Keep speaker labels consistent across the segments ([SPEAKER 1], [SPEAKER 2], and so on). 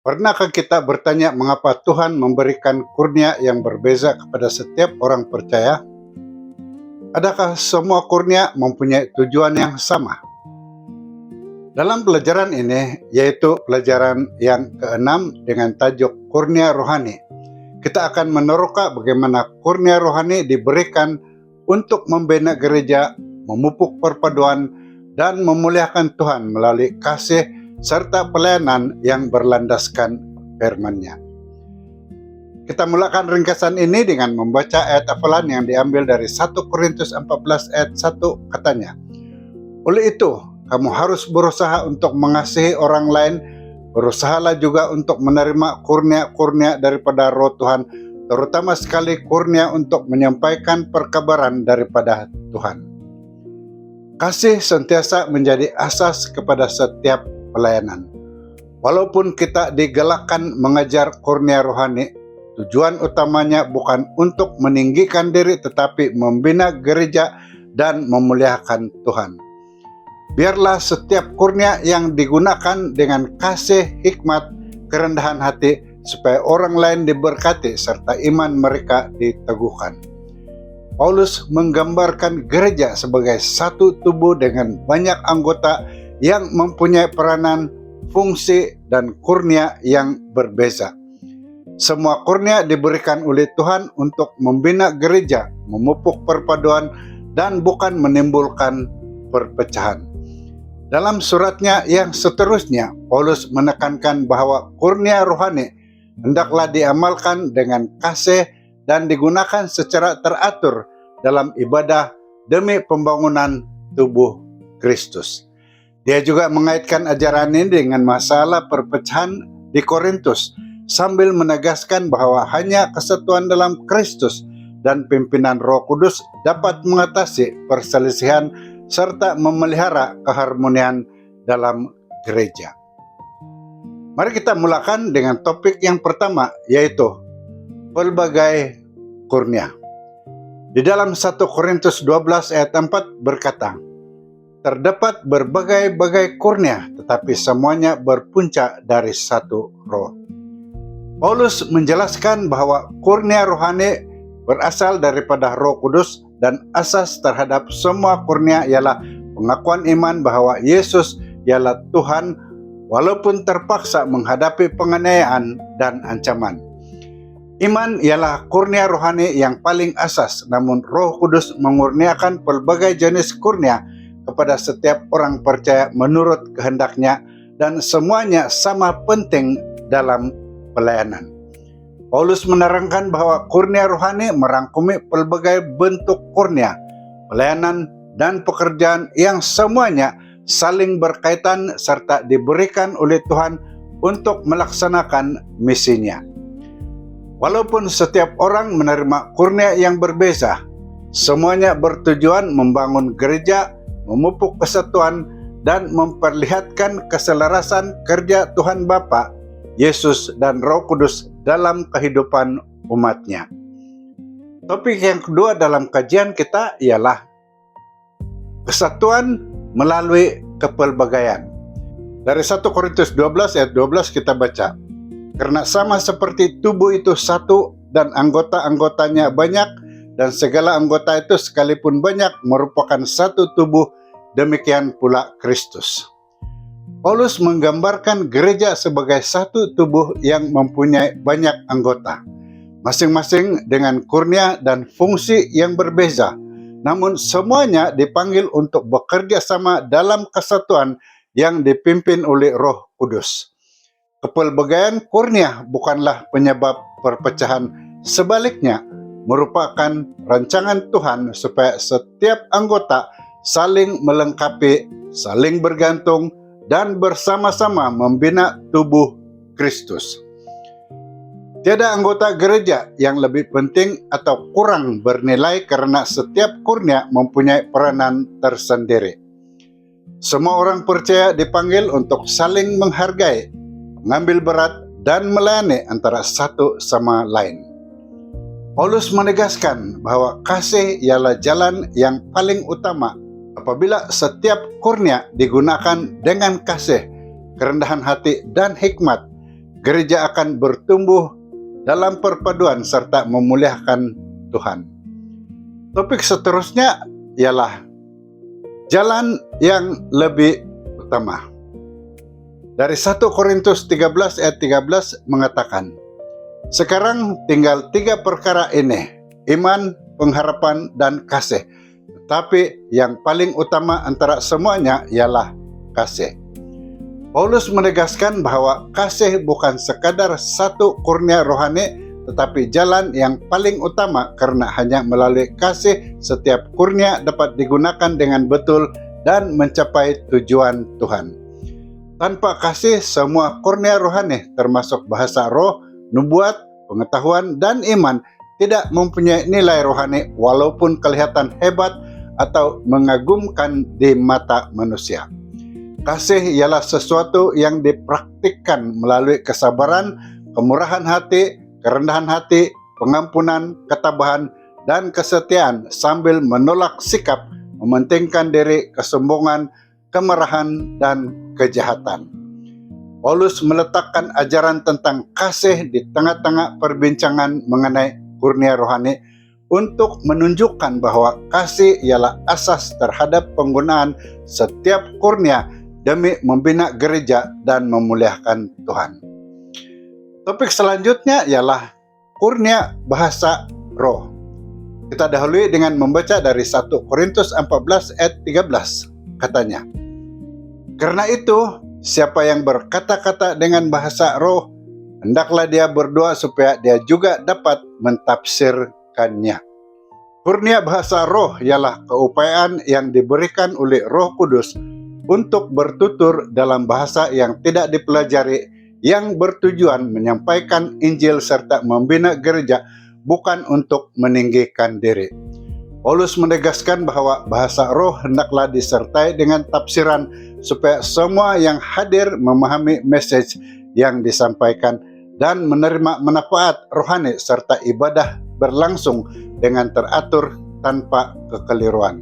[SPEAKER 1] Pernahkah kita bertanya mengapa Tuhan memberikan kurnia yang berbeza kepada setiap orang percaya? Adakah semua kurnia mempunyai tujuan yang sama? Dalam pelajaran ini, yaitu pelajaran yang keenam dengan tajuk kurnia rohani, kita akan meneroka bagaimana kurnia rohani diberikan untuk membina gereja, memupuk perpaduan, dan memuliakan Tuhan melalui kasih serta pelayanan yang berlandaskan firman-Nya. Kita mulakan ringkasan ini dengan membaca ayat hafalan yang diambil dari 1 Korintus 14 ayat 1, katanya, "Oleh itu, kamu harus berusaha untuk mengasihi orang lain, berusahalah juga untuk menerima kurnia-kurnia daripada Roh Tuhan, terutama sekali kurnia untuk menyampaikan perkabaran daripada Tuhan." Kasih sentiasa menjadi asas kepada setiap pelayanan. Walaupun kita digalakkan mengajar kurnia rohani, tujuan utamanya bukan untuk meninggikan diri tetapi membina gereja dan memuliakan Tuhan. Biarlah setiap kurnia yang digunakan dengan kasih, hikmat, kerendahan hati supaya orang lain diberkati serta iman mereka diteguhkan. Paulus menggambarkan gereja sebagai satu tubuh dengan banyak anggota yang mempunyai peranan, fungsi, dan kurnia yang berbeza. Semua kurnia diberikan oleh Tuhan untuk membina gereja, memupuk perpaduan, dan bukan menimbulkan perpecahan. Dalam suratnya yang seterusnya, Paulus menekankan bahwa kurnia rohani hendaklah diamalkan dengan kasih dan digunakan secara teratur dalam ibadah demi pembangunan tubuh Kristus. Dia juga mengaitkan ajaran ini dengan masalah perpecahan di Korintus, sambil menegaskan bahwa hanya kesatuan dalam Kristus dan pimpinan Roh Kudus dapat mengatasi perselisihan serta memelihara keharmonian dalam gereja. Mari kita mulakan dengan topik yang pertama, yaitu pelbagai kurnia. Di dalam 1 Korintus 12 ayat 4 berkata, "Terdapat berbagai-bagai kurnia, tetapi semuanya berpunca dari satu roh." Paulus menjelaskan bahwa kurnia rohani berasal daripada Roh Kudus dan asas terhadap semua kurnia ialah pengakuan iman bahwa Yesus ialah Tuhan walaupun terpaksa menghadapi penganiayaan dan ancaman. Iman ialah kurnia rohani yang paling asas, namun Roh Kudus mengurniakan pelbagai jenis kurnia kepada setiap orang percaya menurut kehendaknya dan semuanya sama penting dalam pelayanan. Paulus menerangkan bahwa kurnia rohani merangkumi pelbagai bentuk kurnia, pelayanan, dan pekerjaan yang semuanya saling berkaitan serta diberikan oleh Tuhan untuk melaksanakan misinya. Walaupun setiap orang menerima kurnia yang berbeza, semuanya bertujuan membangun gereja, memupuk kesatuan, dan memperlihatkan keselarasan kerja Tuhan Bapa, Yesus, dan Roh Kudus dalam kehidupan umatnya. Topik yang kedua dalam kajian kita ialah kesatuan melalui kepelbagaian. Dari 1 Korintus 12 ayat 12 kita baca, "Karena sama seperti tubuh itu satu dan anggota-anggotanya banyak, dan segala anggota itu sekalipun banyak merupakan satu tubuh, demikian pula Kristus." Paulus menggambarkan gereja sebagai satu tubuh yang mempunyai banyak anggota, masing-masing dengan kurnia dan fungsi yang berbeza, namun semuanya dipanggil untuk bekerja sama dalam kesatuan yang dipimpin oleh Roh Kudus. Kepelbagaian kurnia bukanlah penyebab perpecahan, sebaliknya merupakan rancangan Tuhan supaya setiap anggota saling melengkapi, saling bergantung, dan bersama-sama membina tubuh Kristus. Tiada anggota gereja yang lebih penting atau kurang bernilai karena setiap kurnia mempunyai peranan tersendiri. Semua orang percaya dipanggil untuk saling menghargai, mengambil berat, dan melayani antara satu sama lain. Paulus menegaskan bahwa kasih ialah jalan yang paling utama. Apabila setiap kurnia digunakan dengan kasih, kerendahan hati, dan hikmat, gereja akan bertumbuh dalam perpaduan serta memuliakan Tuhan. Topik seterusnya ialah jalan yang lebih utama. Dari 1 Korintus 13 ayat 13 mengatakan, sekarang tinggal 3 perkara ini, iman, pengharapan, dan kasih. Tetapi yang paling utama antara semuanya ialah kasih. Paulus menegaskan bahwa kasih bukan sekadar satu kurnia rohani, tetapi jalan yang paling utama karena hanya melalui kasih setiap kurnia dapat digunakan dengan betul dan mencapai tujuan Tuhan. Tanpa kasih, semua kurnia rohani termasuk bahasa roh, nubuat, pengetahuan, dan iman tidak mempunyai nilai rohani walaupun kelihatan hebat atau mengagumkan di mata manusia. Kasih ialah sesuatu yang dipraktikkan melalui kesabaran, kemurahan hati, kerendahan hati, pengampunan, ketabahan, dan kesetiaan sambil menolak sikap, mementingkan diri, kesombongan, kemarahan, dan kejahatan. Paulus meletakkan ajaran tentang kasih di tengah-tengah perbincangan mengenai kurnia rohani untuk menunjukkan bahwa kasih ialah asas terhadap penggunaan setiap kurnia demi membina gereja dan memuliakan Tuhan. Topik selanjutnya ialah kurnia bahasa roh. Kita dahului dengan membaca dari 1 Korintus 14 ayat 13. Katanya, karena itu, siapa yang berkata-kata dengan bahasa roh, hendaklah dia berdoa supaya dia juga dapat mentafsirkannya. Kurnia bahasa roh ialah keupayaan yang diberikan oleh Roh Kudus untuk bertutur dalam bahasa yang tidak dipelajari, yang bertujuan menyampaikan Injil serta membina gereja, bukan untuk meninggikan diri. Paulus menegaskan bahwa bahasa roh hendaklah disertai dengan tafsiran supaya semua yang hadir memahami message yang disampaikan dan menerima manfaat rohani serta ibadah berlangsung dengan teratur tanpa kekeliruan.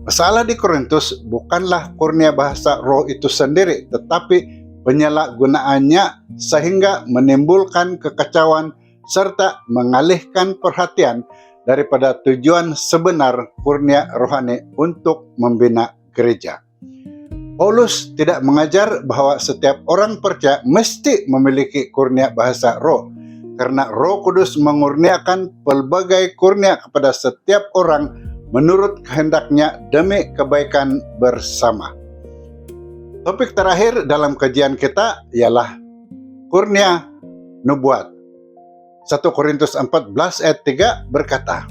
[SPEAKER 1] Masalah di Korintus bukanlah kurnia bahasa roh itu sendiri, tetapi penyalahgunaannya sehingga menimbulkan kekacauan serta mengalihkan perhatian daripada tujuan sebenar kurnia rohani untuk membina gereja. Paulus tidak mengajar bahwa setiap orang percaya mesti memiliki kurnia bahasa roh, karena Roh Kudus mengurniakan pelbagai kurnia kepada setiap orang menurut kehendaknya demi kebaikan bersama. Topik terakhir dalam kajian kita ialah kurnia nubuat. 1 Korintus 14 ayat 3 berkata,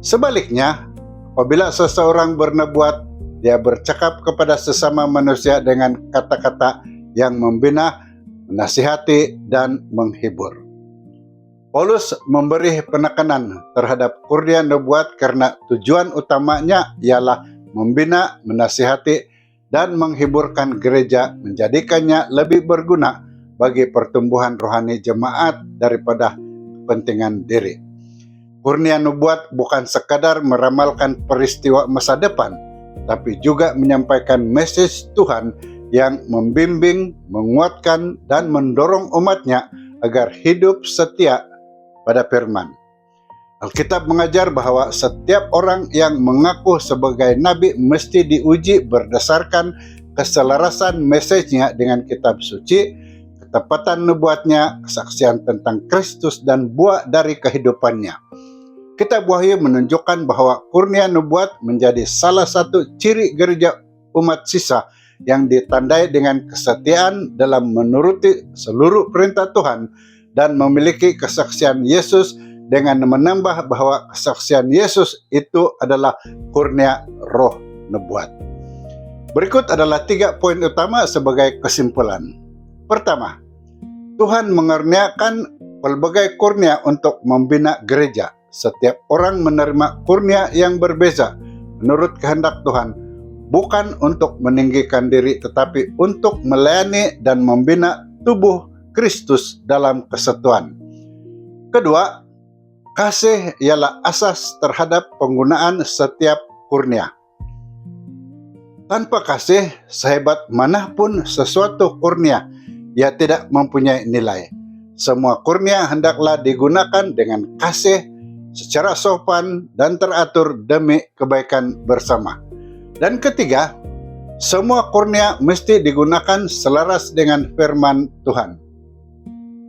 [SPEAKER 1] sebaliknya, apabila seseorang bernubuat, dia bercakap kepada sesama manusia dengan kata-kata yang membina, menasihati, dan menghibur. Paulus memberi penekanan terhadap kurnia nubuat karena tujuan utamanya ialah membina, menasihati, dan menghiburkan gereja, menjadikannya lebih berguna bagi pertumbuhan rohani jemaat daripada kepentingan diri. Kurnia nubuat bukan sekadar meramalkan peristiwa masa depan, tapi juga menyampaikan message Tuhan yang membimbing, menguatkan, dan mendorong umatnya agar hidup setia pada firman. Alkitab mengajar bahwa setiap orang yang mengaku sebagai nabi mesti diuji berdasarkan keselarasan message-nya dengan kitab suci, ketepatan nubuatnya, kesaksian tentang Kristus, dan buah dari kehidupannya. Kitab Wahyu menunjukkan bahwa kurnia nubuat menjadi salah satu ciri gereja umat sisa yang ditandai dengan kesetiaan dalam menuruti seluruh perintah Tuhan dan memiliki kesaksian Yesus, dengan menambah bahwa kesaksian Yesus itu adalah kurnia roh nubuat. Berikut adalah 3 poin utama sebagai kesimpulan. Pertama, Tuhan mengaruniakan pelbagai kurnia untuk membina gereja. Setiap orang menerima kurnia yang berbeza menurut kehendak Tuhan, bukan untuk meninggikan diri, tetapi untuk melayani dan membina tubuh Kristus dalam kesatuan. Kedua, kasih ialah asas terhadap penggunaan setiap kurnia. Tanpa kasih, sehebat manapun sesuatu kurnia, ia tidak mempunyai nilai. Semua kurnia hendaklah digunakan dengan kasih, secara sopan dan teratur demi kebaikan bersama. Dan ketiga, semua kurnia mesti digunakan selaras dengan firman Tuhan.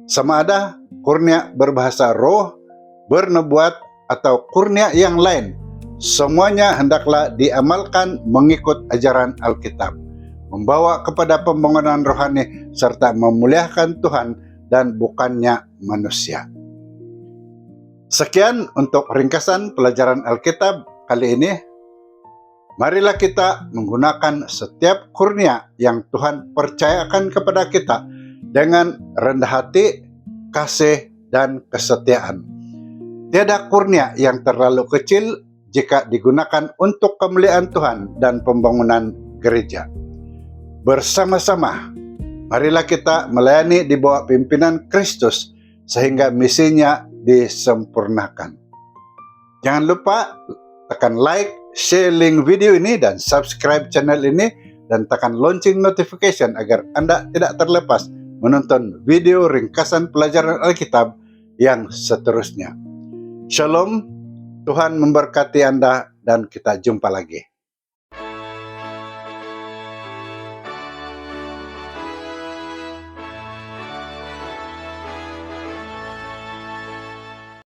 [SPEAKER 1] Sama ada kurnia berbahasa roh, bernubuat, atau kurnia yang lain, semuanya hendaklah diamalkan mengikut ajaran Alkitab, membawa kepada pembangunan rohani serta memuliakan Tuhan dan bukannya manusia. Sekian untuk ringkasan pelajaran Alkitab kali ini. Marilah kita menggunakan setiap kurnia yang Tuhan percayakan kepada kita dengan rendah hati, kasih, dan kesetiaan. Tiada kurnia yang terlalu kecil jika digunakan untuk kemuliaan Tuhan dan pembangunan gereja. Bersama-sama, marilah kita melayani di bawah pimpinan Kristus sehingga misinya disempurnakan. Jangan lupa tekan like, share link video ini, dan subscribe channel ini, dan tekan lonceng notification agar Anda tidak terlepas menonton video ringkasan pelajaran Alkitab yang seterusnya. Shalom, Tuhan memberkati Anda dan kita jumpa lagi.